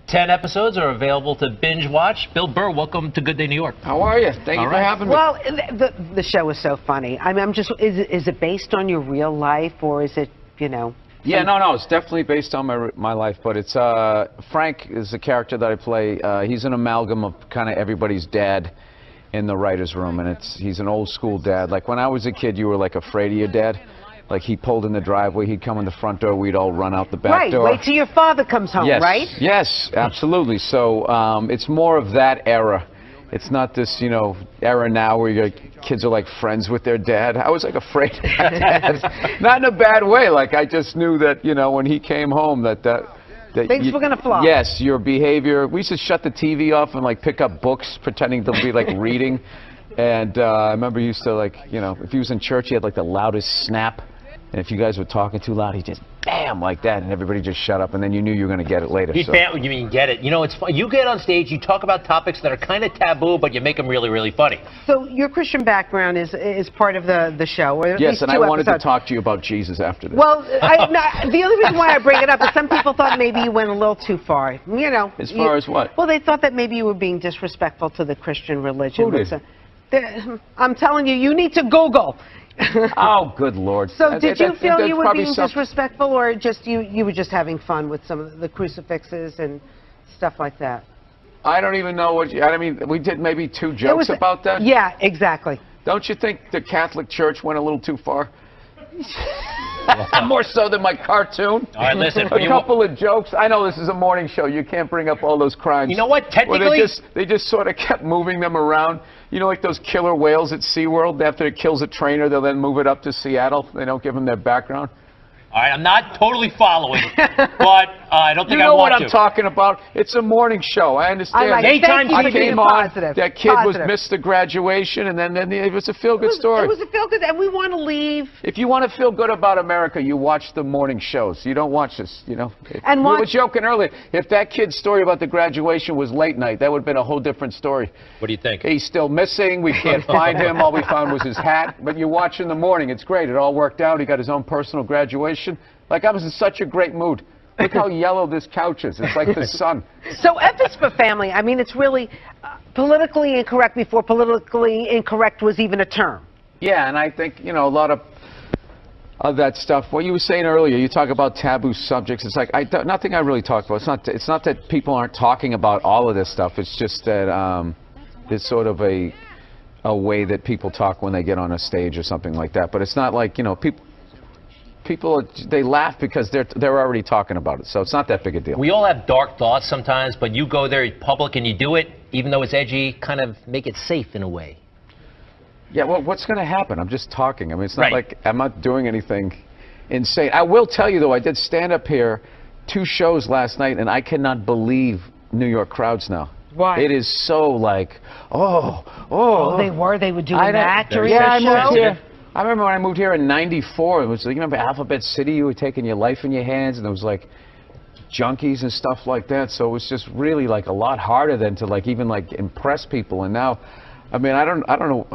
10 episodes are available to binge watch. Bill Burr, welcome to Good Day New York. How are you? Thank you for having me. Well, the show is so funny. I mean, I'm just, is it based on your real life, or is it, you know? Yeah, no, it's definitely based on my life, but it's, Frank is the character that I play. He's an amalgam of kind of everybody's dad in the writer's room, and he's an old school dad. Like when I was a kid, you were like afraid of your dad. Like he pulled in the driveway, he'd come in the front door, we'd all run out the back door. Right, wait till your father comes home, yes, right? Yes, absolutely. So it's more of that era. It's not this, you know, era now where your kids are like friends with their dad. I was like afraid of my dad. Not in a bad way. Like I just knew that, you know, when he came home that things were going to fly. Yes, your behavior. We used to shut the TV off and like pick up books pretending to be like reading. And I remember he used to, like, you know, if he was in church, he had like the loudest snap. And if you guys were talking too loud, he just bam like that, and everybody just shut up, and then you knew you were going to get it later. You mean get it? You know, it's fun. You get on stage, you talk about topics that are kind of taboo, but you make them really, really funny. So your Christian background is part of the show. Or yes, and I wanted to talk to you about Jesus after this. Well, the only reason why I bring it up is some people thought maybe you went a little too far. You know. As far as what? Well, they thought that maybe you were being disrespectful to the Christian religion. Who did? I'm telling you, you need to Google. Oh, good Lord. So did you feel you were being disrespectful, or just you were just having fun with some of the crucifixes and stuff like that? I don't even know what I mean, we did maybe 2 jokes about that. Yeah, exactly. Don't you think the Catholic Church went a little too far? More so than my cartoon. All right, listen. A couple of jokes. I know this is a morning show. You can't bring up all those crimes. You know what? Technically, they just sort of kept moving them around. You know, like those killer whales at SeaWorld. After it kills a trainer, they'll then move it up to Seattle. They don't give them their background. All right, I'm not totally following, but I don't think I want to. You know what I'm talking about? It's a morning show. I understand. I came on. That kid missed the graduation, and then it was a feel-good story. It was a feel-good, and we want to leave. If you want to feel good about America, you watch the morning shows. You don't watch this, you know. And we were joking earlier. If that kid's story about the graduation was late night, that would have been a whole different story. What do you think? He's still missing. We can't find him. All we found was his hat. But you watch in the morning. It's great. It all worked out. He got his own personal graduation. Like, I was in such a great mood. Look how yellow this couch is. It's like the sun. So F is for family. I mean, it's really politically incorrect before politically incorrect was even a term. Yeah, and I think, you know, a lot of that stuff. What you were saying earlier, you talk about taboo subjects. It's like, nothing I really talk about. It's not that people aren't talking about all of this stuff. It's just that there's sort of a way that people talk when they get on a stage or something like that. But it's not like, you know, people they laugh because they're already talking about it, so it's not that big a deal. We all have dark thoughts sometimes, but you go there in public and you do it, even though it's edgy, kind of make it safe in a way. Yeah, well, what's going to happen? I'm just talking. I mean, it's not like I'm not doing anything insane. I will tell you, though, I did stand up here 2 shows last night, and I cannot believe New York crowds now. Why? It is so like, oh. They were doing that during the show? I moved here. I remember when I moved here in '94, it was, you remember Alphabet City, you were taking your life in your hands, and there was like junkies and stuff like that, so it was just really like a lot harder than to like even like impress people. And now, I mean, I don't know.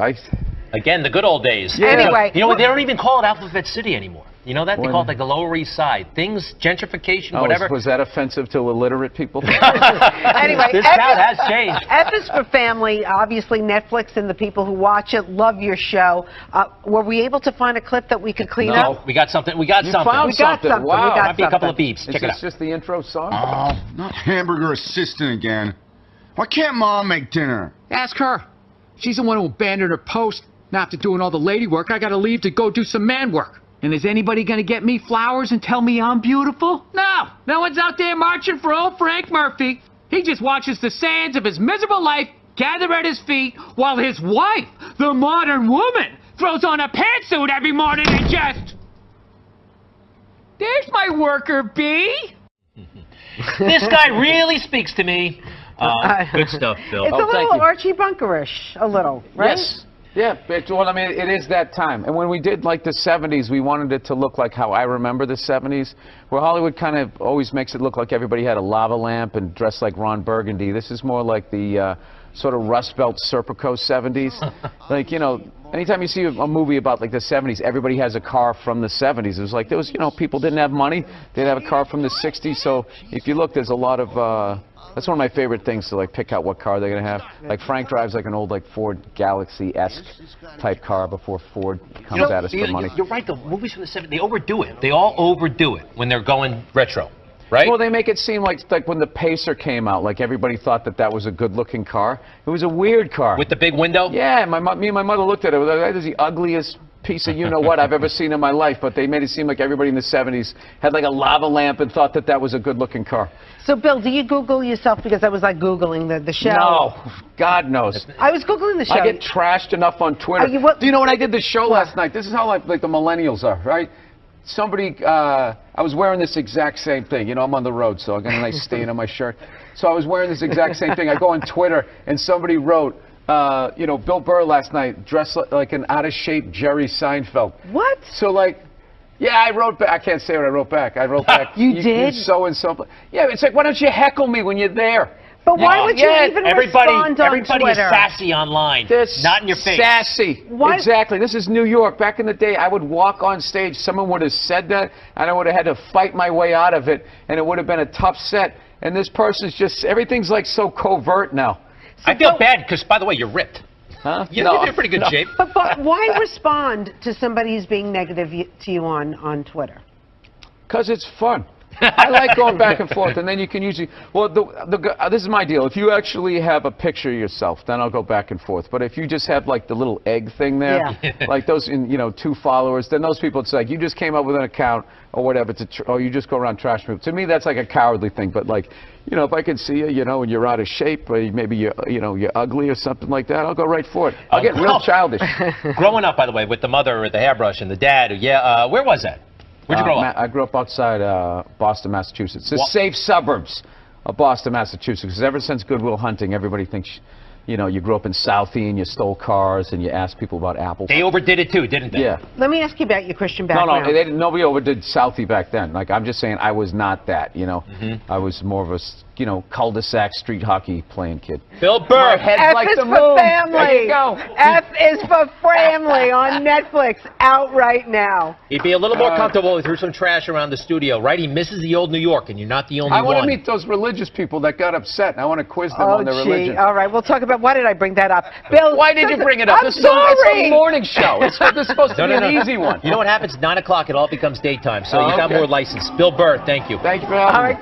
Again, the good old days. Yeah. Anyway. You know what, they don't even call it Alphabet City anymore. You know that? They call it like the Lower East Side. Things, gentrification, whatever. Was that offensive to illiterate people? Anyway, this town has changed. F is for family. Obviously, Netflix and the people who watch it love your show. Were we able to find a clip that we could clean up? No, we got something. We got something. Found something. Wow. Might be a couple of beeps. Check it out. Is this just the intro song? Oh, not hamburger assistant again. Why can't Mom make dinner? Ask her. She's the one who abandoned her post. Now after doing all the lady work, I gotta leave to go do some man work. And is anybody gonna get me flowers and tell me I'm beautiful? No. No one's out there marching for old Frank Murphy. He just watches the sands of his miserable life gather at his feet while his wife, the modern woman, throws on a pantsuit every morning and just... There's my worker bee. This guy really speaks to me. Good stuff, Phil. It's a little Archie Bunkerish, a little, right? Yes. Yeah, well, I mean, it is that time. And when we did, like, the 70s, we wanted it to look like how I remember the 70s, where Hollywood kind of always makes it look like everybody had a lava lamp and dressed like Ron Burgundy. This is more like the sort of Rust Belt Serpico 70s. Like, you know, anytime you see a movie about, like, the 70s, everybody has a car from the 70s. It was like, there was, you know, people didn't have money. They'd have a car from the 60s. So if you look, there's a lot of That's one of my favorite things to like pick out what car they're gonna have. Like Frank drives like an old like Ford Galaxy-esque type car before Ford comes at us for money. You're right. The movies from the 70s, they overdo it. They all overdo it when they're going retro, right? Well, they make it seem like when the Pacer came out, like everybody thought that was a good-looking car. It was a weird car. With the big window? Yeah, me and my mother looked at it. That is the ugliest piece of you-know-what I've ever seen in my life, but they made it seem like everybody in the 70s had like a lava lamp and thought that was a good-looking car. So, Bill, do you Google yourself? Because I was like Googling the show. No, God knows. I was Googling the show. I get trashed enough on Twitter. Do you know when I did the show last night? This is how like the millennials are, right? Somebody, I was wearing this exact same thing. You know, I'm on the road, so I got a nice stain on my shirt. So I was wearing this exact same thing. I go on Twitter, and somebody wrote, you know, Bill Burr last night dressed like an out-of-shape Jerry Seinfeld. What? So, like, yeah, I wrote back. I can't say what I wrote back. I wrote back. You did? You so-and-so. Yeah, it's like, why don't you heckle me when you're there? But why would you even respond on Everybody Twitter? is sassy online, not in your face. Sassy. Why? Exactly. This is New York. Back in the day, I would walk on stage. Someone would have said that, and I would have had to fight my way out of it, and it would have been a tough set. And this person's just, everything's like so covert now. I feel bad because, by the way, you're ripped. Huh? You're in pretty good shape. But why respond to somebody who's being negative to you on Twitter? Because it's fun. I like going back and forth, and then you can usually. Well, this is my deal. If you actually have a picture of yourself, then I'll go back and forth. But if you just have like the little egg thing there, like those, you know, 2 followers, then those people, it's like you just came up with an account or whatever, or you just go around trash people. To me, that's like a cowardly thing. But like, you know, if I can see you, you know, and you're out of shape, or maybe you're ugly or something like that, I'll go right for it. I'll get real childish. Growing up, by the way, with the mother with the hairbrush and the dad, where was that? Where'd you grow up? I grew up outside Boston, Massachusetts. The safe suburbs of Boston, Massachusetts. Because ever since Good Will Hunting, everybody thinks, you know, you grew up in Southie and you stole cars and you asked people about apples. They overdid it too, didn't they? Yeah. Let me ask you about your Christian background. No, nobody overdid Southie back then. Like, I'm just saying I was not that, you know. I was more of a, you know, cul-de-sac street hockey playing kid. Bill Burr. F like is the for moon. family. There you go. F is for family on Netflix, out right now. He'd be a little more comfortable if he threw some trash around the studio, right? He misses the old New York, and you're not the only one. I want to meet those religious people that got upset. I want to quiz them on their religion. All right, we'll talk about, why did I bring that up? Bill, why did you bring it up? I'm It's sorry. a morning show. This is supposed to be an easy one. You know what happens? 9 o'clock, it all becomes daytime, so you got more license. Bill Burr, thank you. Thank you for having me.